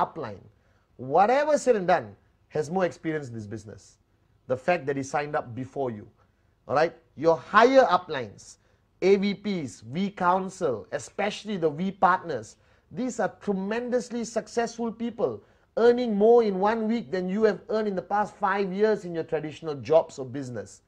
upline, whatever said and done, has more experience in this business. The fact that he signed up before you. All right, your higher uplines, AVPs, V Council, especially the V partners, these are tremendously successful people, earning more in 1 week than you have earned in the past 5 years in your traditional jobs or business.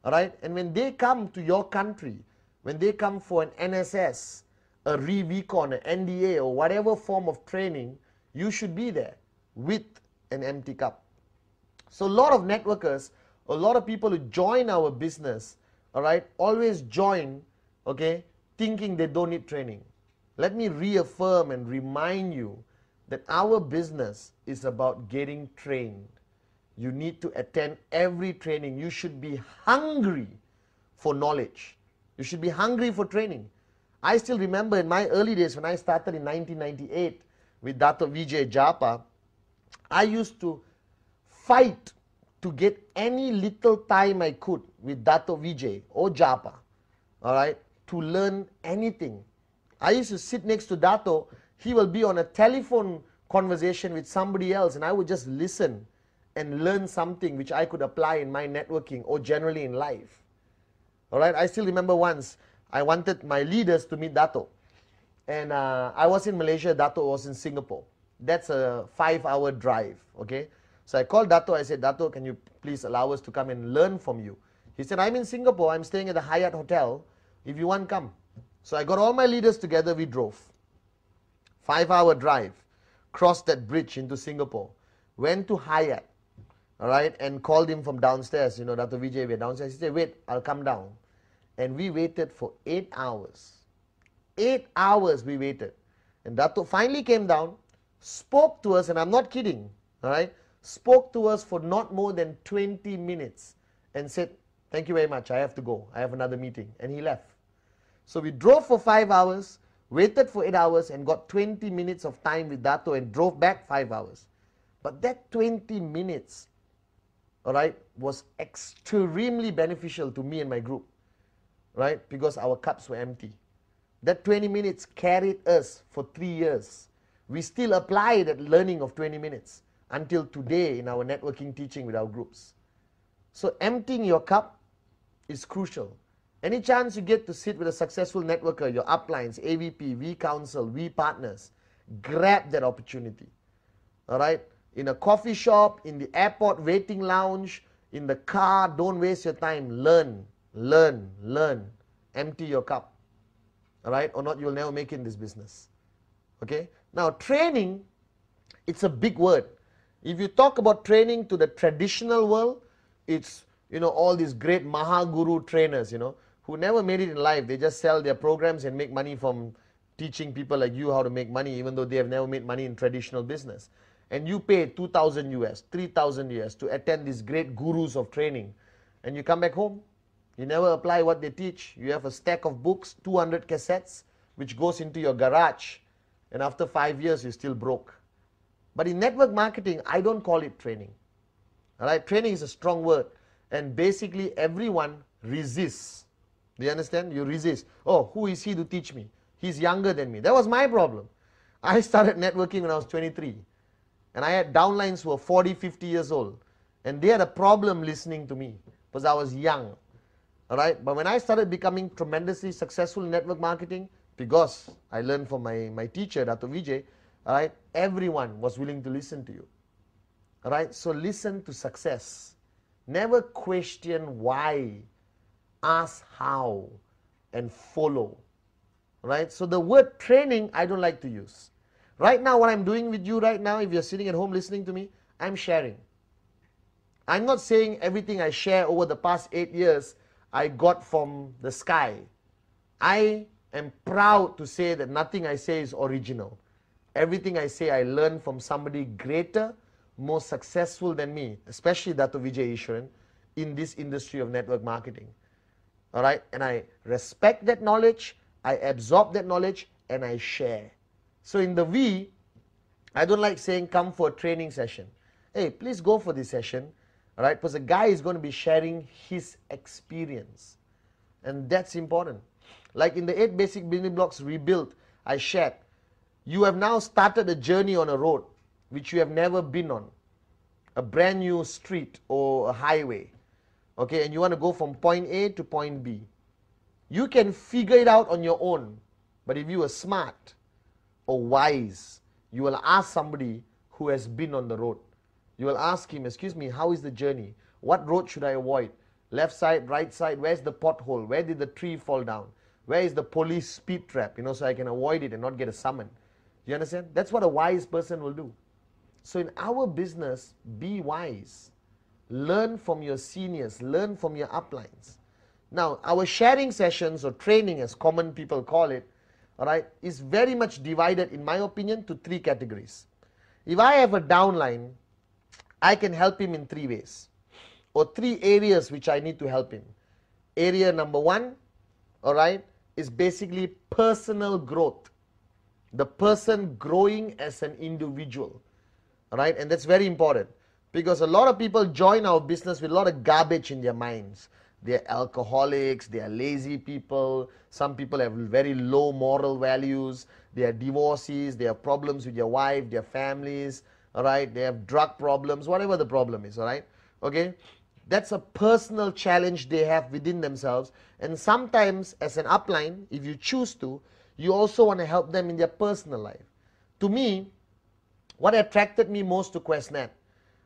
All right, and when they come to your country, when they come for an NSS, a re-VCon, an NDA, or whatever form of training, you should be there with an empty cup. So a lot of networkers, a lot of people who join our business, all right, always join, okay, thinking they don't need training. Let me reaffirm and remind you that our business is about getting trained. You need to attend every training. You should be hungry for knowledge. You should be hungry for training. I still remember in my early days when I started in 1998 with Dato Vijay Japa, I used to fight to get any little time I could with Dato Vijay or Japa, all right, to learn anything. I used to sit next to Dato. He will be on a telephone conversation with somebody else, and I would just listen and learn something which I could apply in my networking or generally in life. All right, I still remember once I wanted my leaders to meet Dato, and I was in Malaysia, Dato was in Singapore. That's a 5-hour drive, okay? So I called Dato, I said, Dato, can you please allow us to come and learn from you? He said, I'm in Singapore, I'm staying at the Hyatt Hotel, if you want, come. So I got all my leaders together, we drove. 5-hour drive, crossed that bridge into Singapore, went to Hyatt, all right, and called him from downstairs, you know, Dato Vijay, we're downstairs. He said, wait, I'll come down. And we waited for 8 hours. 8 hours we waited. And Dato finally came down, spoke to us, and I'm not kidding, all right, spoke to us for not more than 20 minutes and said, thank you very much, I have to go, I have another meeting, and he left. So we drove for 5 hours, waited for 8 hours, and got 20 minutes of time with Dato and drove back 5 hours. But that 20 minutes, all right, was extremely beneficial to me and my group, right, because our cups were empty. That 20 minutes carried us for 3 years. We still apply that learning of 20 minutes until today in our networking teaching with our groups. So emptying your cup is crucial. Any chance you get to sit with a successful networker, your uplines, AVP, V Council, V partners, grab that opportunity. All right? In a coffee shop, in the airport waiting lounge, in the car, don't waste your time. Learn, learn, learn. Empty your cup. All right? Or not, you'll never make it in this business. Okay? Now, training, it's a big word. If you talk about training to the traditional world, it's, you know, all these great Mahaguru trainers, you know, who never made it in life. They just sell their programs and make money from teaching people like you how to make money, even though they have never made money in traditional business. And you pay 2,000 US, 3,000 US to attend these great gurus of training. And you come back home, you never apply what they teach. You have a stack of books, 200 cassettes, which goes into your garage. And after 5 years, you're still broke. But in network marketing, I don't call it training. All right, training is a strong word. And basically, everyone resists. Do you understand? You resist. Oh, who is he to teach me? He's younger than me. That was my problem. I started networking when I was 23. And I had downlines who were 40, 50 years old. And they had a problem listening to me because I was young. All right? But when I started becoming tremendously successful in network marketing, because I learned from my teacher, Dato Vijay, all right, everyone was willing to listen to you. All right? So listen to success. Never question why. Ask how and follow. Right? So the word training, I don't like to use. Right now, what I'm doing with you right now, if you're sitting at home listening to me, I'm sharing. I'm not saying everything I share over the past 8 years I got from the sky. I am proud to say that nothing I say is original. Everything I say I learned from somebody greater, more successful than me, especially Dato Vijay Ishwaran, in this industry of network marketing. All right? And I respect that knowledge, I absorb that knowledge, and I share. So in the V, I don't like saying come for a training session. Hey, please go for this session. All right? Because the guy is going to be sharing his experience. And that's important. Like in the 8 basic building blocks rebuilt, I shared. You have now started a journey on a road. which you have never been on, a brand new street or a highway, okay, and you want to go from point A to point B, you can figure it out on your own. But if you are smart or wise, you will ask somebody who has been on the road. You will ask him, excuse me, how is the journey? What road should I avoid? Left side, right side, where's the pothole? Where did the tree fall down? Where is the police speed trap? You know, so I can avoid it and not get a summon. You understand? That's what a wise person will do. So in our business, be wise. Learn from your seniors, learn from your uplines. Now, our sharing sessions or training, as common people call it, all right, is very much divided, in my opinion, to 3 categories. If I have a downline, I can help him in 3 ways, or 3 areas which I need to help him. Area number 1, all right, is basically personal growth. The person growing as an individual, all right, and that's very important, because a lot of people join our business with a lot of garbage in their minds. They're alcoholics, they are lazy people, some people have very low moral values, they are divorcees, they have problems with their wife, their families, all right, they have drug problems, whatever the problem is, all right, okay. That's a personal challenge they have within themselves, and sometimes as an upline, if you choose to, you also want to help them in their personal life. To me, what attracted me most to QuestNet,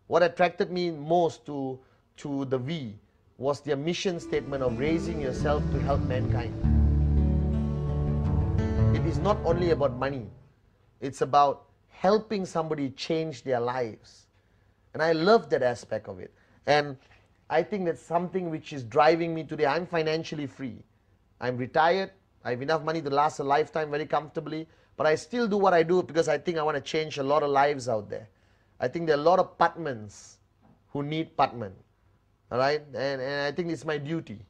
what attracted me most to the V, was their mission statement of raising yourself to help mankind. It is not only about money, it's about helping somebody change their lives. And I love that aspect of it. And I think that's something which is driving me today. I'm financially free. I'm retired. I have enough money to last a lifetime very comfortably. But I still do what I do because I think I want to change a lot of lives out there. I think there are a lot of Patmans who need Patman. All right, and I think it's my duty.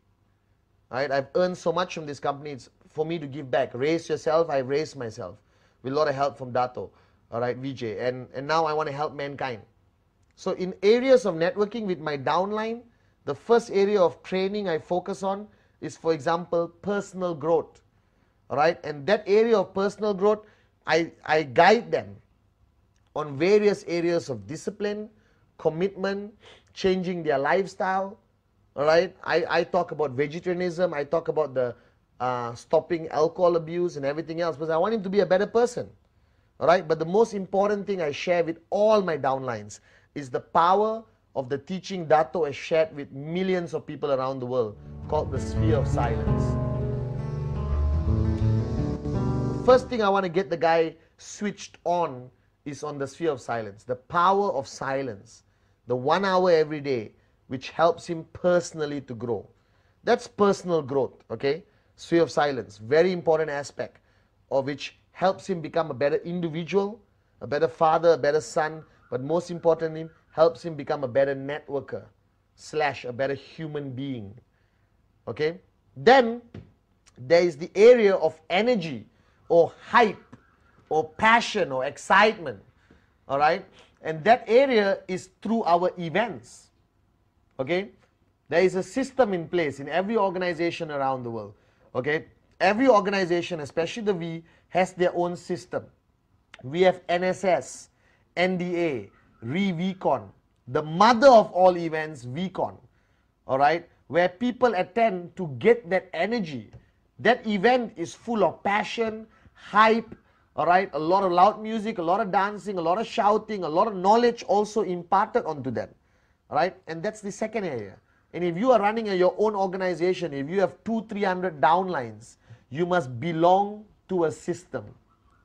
All right, I've earned so much from this company. It's for me to give back. Raise yourself. I've raised myself with a lot of help from Dato. All right, VJ, and now I want to help mankind. So in areas of networking with my downline, the first area of training I focus on is, for example, personal growth. All right, and that area of personal growth, I guide them on various areas of discipline, commitment, changing their lifestyle. All right, I talk about vegetarianism, I talk about the stopping alcohol abuse and everything else, because I want him to be a better person. All right, but the most important thing I share with all my downlines is the power of the teaching Dato has shared with millions of people around the world, called the sphere of silence. The first thing I want to get the guy switched on is on the sphere of silence, the power of silence. The 1 hour every day, which helps him personally to grow. That's personal growth, okay? Sphere of silence, very important aspect of which helps him become a better individual, a better father, a better son, but most importantly, helps him become a better networker / a better human being, okay? Then, there is the area of energy or hype or passion or excitement, all right? And that area is through our events, okay? There is a system in place in every organization around the world, okay? Every organization, especially the V, has their own system. We have NSS, NDA, VCon, the mother of all events, VCon, all right? Where people attend to get that energy. That event is full of passion, hype, all right, a lot of loud music, a lot of dancing, a lot of shouting, a lot of knowledge also imparted onto them, all right? And that's the second area. And if you are running your own organization, if you have 200-300 downlines, you must belong to a system.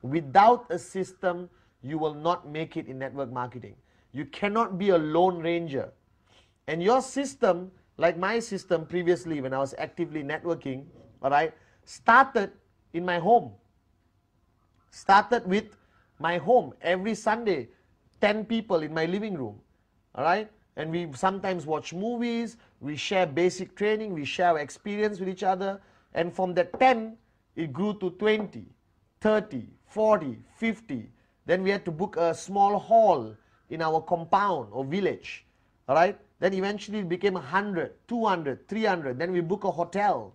Without a system, you will not make it in network marketing. You cannot be a lone ranger. And your system, like my system previously when I was actively networking, all right, started in my home. Started with my home. Every Sunday, 10 people in my living room, all right? And we sometimes watch movies, we share basic training, we share our experience with each other, and from that 10, it grew to 20, 30, 40, 50. Then we had to book a small hall in our compound or village, all right? Then eventually it became 100, 200, 300. Then we book a hotel.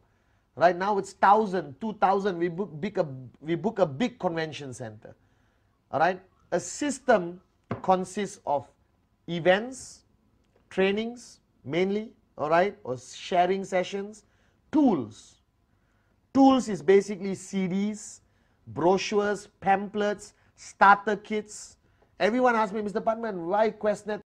Right now it's 1,000, 2,000. We book a big convention center. All right, a system consists of events, trainings mainly, all right, or sharing sessions, tools. Tools is basically CDs, brochures, pamphlets, starter kits. Everyone asks me, Mr. Padman, why QuestNet